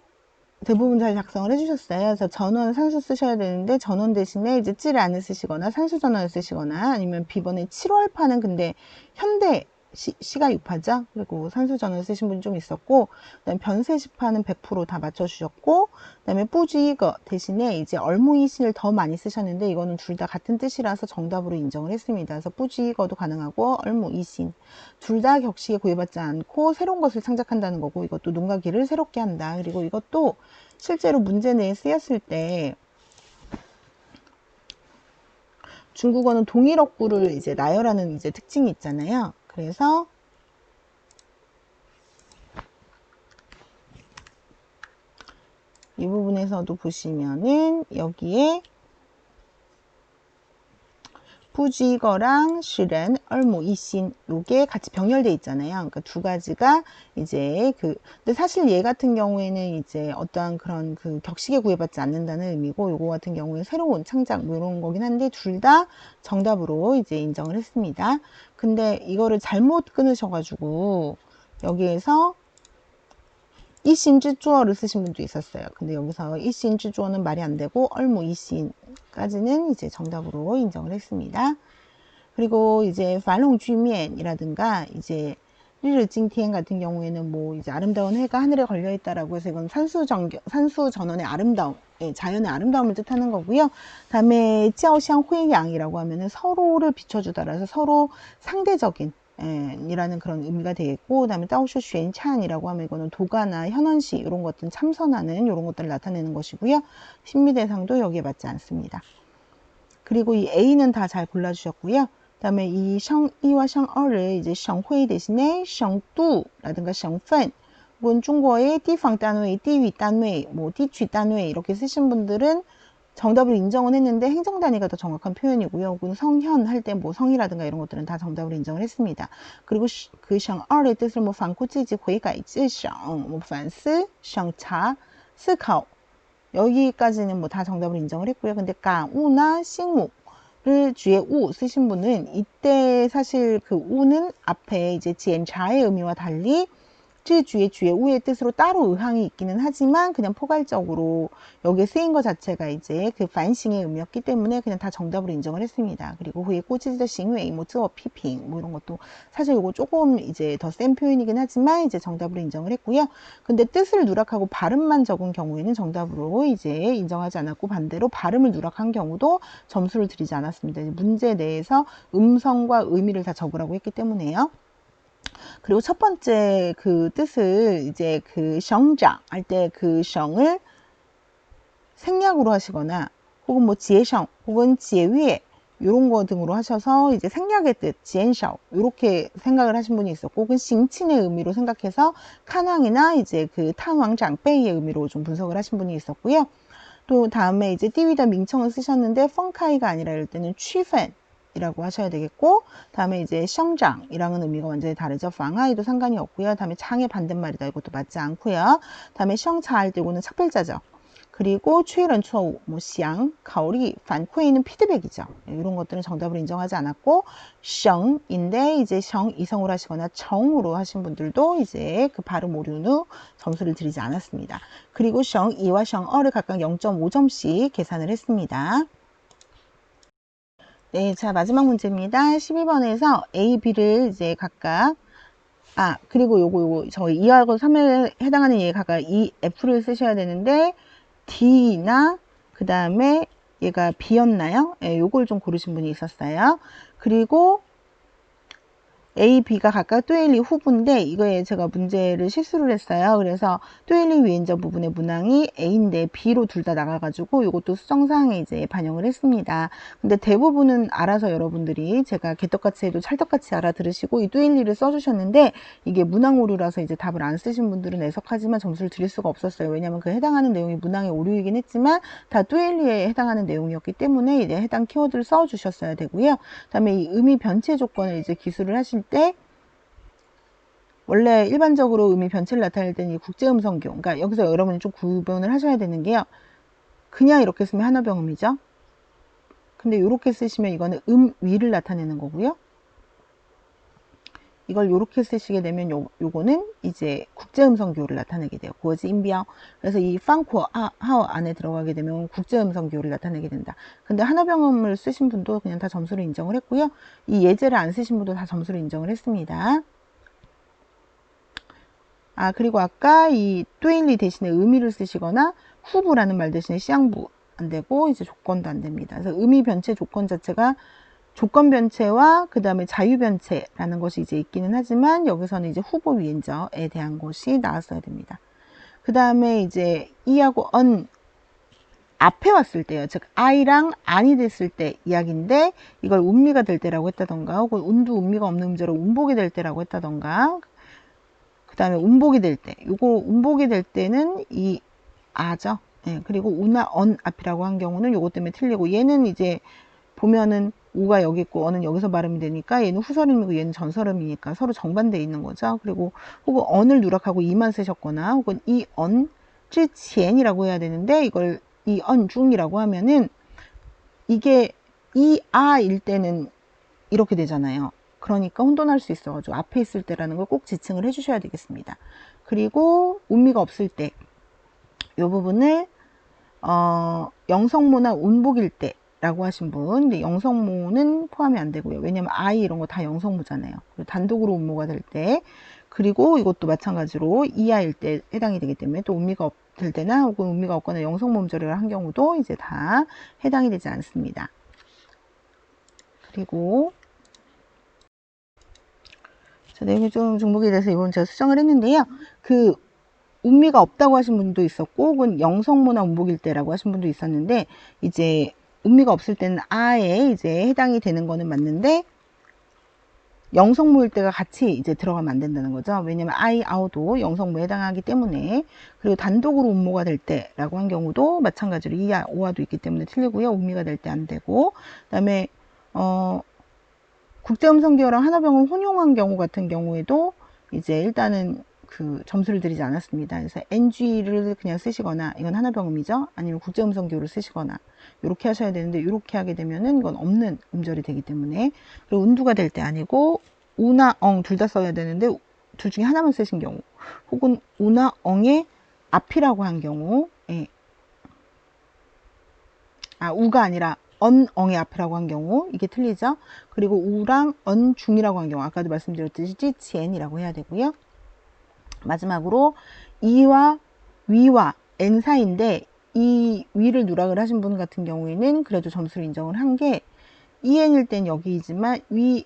대부분 잘 작성을 해주셨어요. 그래서 전원 산수 쓰셔야 되는데 전원 대신에 이제 찌를 안을 쓰시거나 산수 전원을 쓰시거나 아니면 B번에 7월파는 근데 현대 시가 6파죠. 그리고 산수 전원을 쓰신 분이 좀 있었고 그다음에 변세시파는 100% 다 맞춰주셨고 그다음에 뿌지 이거 대신에 이제 얼무이신을 더 많이 쓰셨는데 이거는 둘 다 같은 뜻이라서 정답으로 인정을 했습니다. 그래서 뿌지 이거도 가능하고 얼무이신 둘 다 격식에 구애받지 않고 새로운 것을 창작한다는 거고 이것도 눈과 귀를 새롭게 한다. 그리고 이것도 실제로 문제 내에 쓰였을 때 중국어는 동일어구를 이제 나열하는 이제 특징이 있잖아요. 그래서 이 부분에서도 보시면은 여기에 부지거랑 실은 얼무 이신 요게 같이 병렬돼 있잖아요. 그러니까 두 가지가 이제 근데 사실 얘 같은 경우에는 이제 어떠한 그런 그 격식에 구애받지 않는다는 의미고 요거 같은 경우에 새로운 창작 뭐 이런 거긴 한데 둘 다 정답으로 이제 인정을 했습니다. 근데 이거를 잘못 끊으셔가지고 여기에서 이신즈주어를 쓰신 분도 있었어요. 근데 여기서 이신즈주어는 말이 안 되고 얼무 이신까지는 이제 정답으로 인정을 했습니다. 그리고 이제 반롱쥐면이라든가 이제 리르징티엔 같은 경우에는 뭐 이제 아름다운 해가 하늘에 걸려 있다라고 해서 이건 산수 전원의 아름다움, 자연의 아름다움을 뜻하는 거고요. 다음에 찌아오샹 회양이라고 하면은 서로를 비춰주다라서 서로 상대적인 이라는 그런 의미가 되겠고, 그 다음에 따오쇼 쉔찬이라고 하면 이거는 도가나 현원시 이런 것들 참선하는 이런 것들을 나타내는 것이고요. 신미대상도 여기에 맞지 않습니다. 그리고 이 A는 다 잘 골라주셨고요. 그 다음에 이 성1와 성2를 이제 성회 대신에 성두라든가 성펀 혹은 중국어의 띠팡 단위, 띠위 단위, 뭐 띠취 단위 이렇게 쓰신 분들은 정답을 인정은 했는데 행정단위가 더 정확한 표현이고요. 혹은 성현 할 때 뭐 성이라든가 이런 것들은 다 정답을 인정을 했습니다. 그리고 그 성2의 뜻을 뭐 반구지지 회가이지 성, 뭐 반스, 성차, 스카오 여기까지는 뭐 다 정답을 인정을 했고요. 근데 까우나 싱무를 주에 우 쓰신 분은 이때 사실 그 우는 앞에 이제 지엔차의 의미와 달리 주의 우의 뜻으로 따로 의항이 있기는 하지만 그냥 포괄적으로 여기에 쓰인 것 자체가 이제 그 반싱의 의미였기 때문에 그냥 다 정답으로 인정을 했습니다. 그리고 후에 꼬치지의 싱웨이, 뭐 쯔어 피핑 뭐 이런 것도 사실 이거 조금 이제 더 센 표현이긴 하지만 이제 정답으로 인정을 했고요. 근데 뜻을 누락하고 발음만 적은 경우에는 정답으로 이제 인정하지 않았고 반대로 발음을 누락한 경우도 점수를 드리지 않았습니다. 문제 내에서 음성과 의미를 다 적으라고 했기 때문에요. 그리고 첫 번째 그 뜻을 이제 그 성장 할 때 그 성을 생략으로 하시거나 혹은 뭐 지혜성 혹은 지혜위에 이런 거 등으로 하셔서 이제 생략의 뜻, 지엔샤오 이렇게 생각을 하신 분이 있었고, 혹은 싱친의 의미로 생각해서 칸왕이나 이제 그 탕왕 장베이의 의미로 좀 분석을 하신 분이 있었고요. 또 다음에 이제 띠위더 명칭을 쓰셨는데 펑카이가 아니라 이럴 때는 취팬 이라고 하셔야 되겠고, 다음에 이제 성장이랑은 의미가 완전히 다르죠. 방아이도 상관이 없고요. 다음에 장의 반대말이다. 이것도 맞지 않고요. 다음에 성차할 때고는 삭발자죠. 그리고 최런 초우, 뭐 시양, 가오리, 반코이는 피드백이죠. 이런 것들은 정답으로 인정하지 않았고, 성인데 이제 성 이성으로 하시거나 정으로 하신 분들도 이제 그 발음 오류는 점수를 드리지 않았습니다. 그리고 성 2와 성 어를 각각 0.5점씩 계산을 했습니다. 네, 자, 마지막 문제입니다. 12번에서 A, B를 이제 각각, 그리고 요거, 저희 2하고 3에 해당하는 얘 각각 E, F를 쓰셔야 되는데, D나, 그 다음에 얘가 B였나요? 예, 요걸 좀 고르신 분이 있었어요. 그리고 A, B가 각각 뚜엘리 후보인데 이거에 제가 문제를 실수를 했어요. 그래서 뚜엘리 위엔저 부분의 문항이 A인데 B로 둘 다 나가가지고 이것도 수정사항에 이제 반영을 했습니다. 근데 대부분은 알아서 여러분들이 제가 개떡같이 해도 찰떡같이 알아들으시고 이 뚜엘리를 써주셨는데, 이게 문항 오류라서 이제 답을 안 쓰신 분들은 애석하지만 점수를 드릴 수가 없었어요. 왜냐하면 그 해당하는 내용이 문항의 오류이긴 했지만 다 뚜엘리에 해당하는 내용이었기 때문에 이제 해당 키워드를 써주셨어야 되고요. 그다음에 이 의미 변체 조건을 이제 기술을 하실 때, 원래 일반적으로 의미 변체를 나타낼 때는 이 국제음성교, 그러니까 여기서 여러분이 좀 구분을 하셔야 되는 게요. 그냥 이렇게 쓰면 한어병음이죠. 근데 이렇게 쓰시면 이거는 위를 나타내는 거고요. 이걸 이렇게 쓰시게 되면 요거는 이제 국제음성교를 나타내게 돼요. 구어지 인비ao. 그래서 이 팡코 하오 안에 들어가게 되면 국제음성교를 나타내게 된다. 근데 한어병음을 쓰신 분도 그냥 다 점수를 인정을 했고요. 이 예제를 안 쓰신 분도 다 점수를 인정을 했습니다. 그리고 아까 이 뚜일리 대신에 의미를 쓰시거나 후부라는 말 대신에 시양부 안 되고 이제 조건도 안 됩니다. 그래서 의미 변체 조건 자체가 조건 변체와 그 다음에 자유 변체라는 것이 이제 있기는 하지만 여기서는 이제 후보 위엔저에 대한 것이 나왔어야 됩니다. 그 다음에 이제 이하고 언 앞에 왔을 때요. 즉 I랑 안이 됐을 때 이야기인데, 이걸 운미가 될 때라고 했다던가, 혹은 운도 운미가 없는 음절로 운복이 될 때라고 했다던가, 그 다음에 운복이 될 때, 요거 운복이 될 때는 이 아죠. 예, 그리고 우나 언 앞이라고 한 경우는 요거 때문에 틀리고, 얘는 이제 보면은 우가 여기 있고 언은 여기서 발음이 되니까 얘는 후설음이고 얘는 전설음이니까 서로 정반대에 있는 거죠. 그리고 혹은 언을 누락하고 이만 쓰셨거나, 혹은 이 언, 쯔치엔이라고 해야 되는데 이걸 이 언 중이라고 하면은 이게 이 아일 때는 이렇게 되잖아요. 그러니까 혼돈할 수 있어가지고 앞에 있을 때라는 걸 꼭 지칭을 해주셔야 되겠습니다. 그리고 운미가 없을 때 이 부분을 영성모나 운복일 때 라고 하신 분, 근데 영성모는 포함이 안 되고요. 왜냐면 아이 이런 거 다 영성모잖아요. 단독으로 운모가 될 때, 그리고 이것도 마찬가지로 이하일 때 해당이 되기 때문에 또 운미가 될 때나 혹은 운미가 없거나 영성모음절을 한 경우도 이제 다 해당이 되지 않습니다. 그리고 내용이 좀 중복이 돼서 이건 제가 수정을 했는데요. 그 운미가 없다고 하신 분도 있었고, 혹은 영성모나 운복일 때라고 하신 분도 있었는데, 이제 운미가 없을 때는 아에 이제 해당이 되는 거는 맞는데, 영성모일 때가 같이 이제 들어가면 안 된다는 거죠. 왜냐면 아이, 아오도 영성모에 해당하기 때문에. 그리고 단독으로 운모가 될 때라고 한 경우도 마찬가지로 이하, 오하도 있기 때문에 틀리고요. 운미가 될 때 안 되고, 그 다음에 국제음성계어랑 한어병을 혼용한 경우 같은 경우에도 이제 일단은 그 점수를 드리지 않았습니다. 그래서 NG를 그냥 쓰시거나, 이건 한어병음이죠. 아니면 국제음성교를 쓰시거나 이렇게 하셔야 되는데, 이렇게 하게 되면은 이건 없는 음절이 되기 때문에. 그리고 운두가 될 때 아니고 우나 엉 둘 다 써야 되는데 둘 중에 하나만 쓰신 경우, 혹은 우나 엉의 앞이라고 한 경우, 예. 우가 아니라 언엉의 앞이라고 한 경우 이게 틀리죠. 그리고 우랑 언 중이라고 한 경우 아까도 말씀드렸듯이 찌치엔이라고 해야 되고요. 마지막으로 이와 위와 n 사이인데, 이 위를 누락을 하신 분 같은 경우에는 그래도 점수를 인정을 한 게, en일 땐 여기이지만 위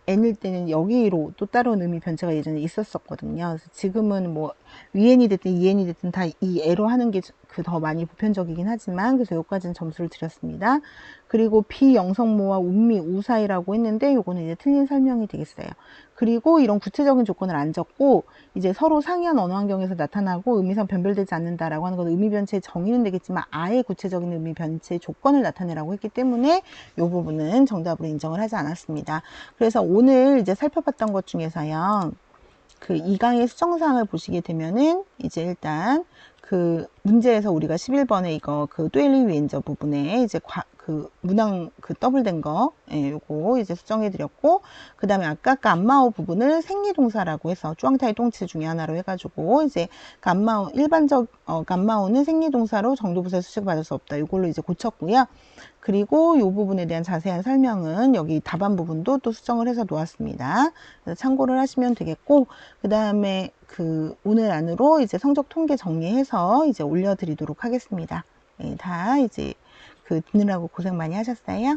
n일 때는 여기로 또 다른 의미 변체가 예전에 있었었거든요. 그래서 지금은 뭐 위n이 됐든 en이 됐든 다 이 애로 하는 게 더 많이 보편적이긴 하지만, 그래서 여기까지는 점수를 드렸습니다. 그리고 비영성모와 운미, 우사이라고 했는데 요거는 이제 틀린 설명이 되겠어요. 그리고 이런 구체적인 조건을 안 적고 이제 서로 상이한 언어 환경에서 나타나고 의미상 변별되지 않는다라고 하는 건 의미 변체의 정의는 되겠지만 아예 구체적인 의미 변체의 조건을 나타내라고 했기 때문에 이 부분은 정답으로 인정을 하지 않았습니다. 그래서 오늘 이제 살펴봤던 것 중에서요. 그 2강의 수정사항을 보시게 되면은 이제 일단 그 문제에서 우리가 11번에 이거 그 뚜엘리 위엔저 부분에 이제 그 문항 그 더블된 거, 예, 요거 이제 수정해 드렸고, 그 다음에 아까 감마오 부분을 생리동사라고 해서 쭈앙타이 똥치 중에 하나로 해가지고 이제 감마오 일반적 감마오는 생리동사로 정도부사의 수식을 받을 수 없다. 요걸로 이제 고쳤고요. 그리고 이 부분에 대한 자세한 설명은 여기 답안 부분도 또 수정을 해서 놓았습니다. 그래서 참고를 하시면 되겠고, 그 다음에 그 오늘 안으로 이제 성적 통계 정리해서 이제 올려드리도록 하겠습니다. 다 이제 그 듣느라고 고생 많이 하셨어요.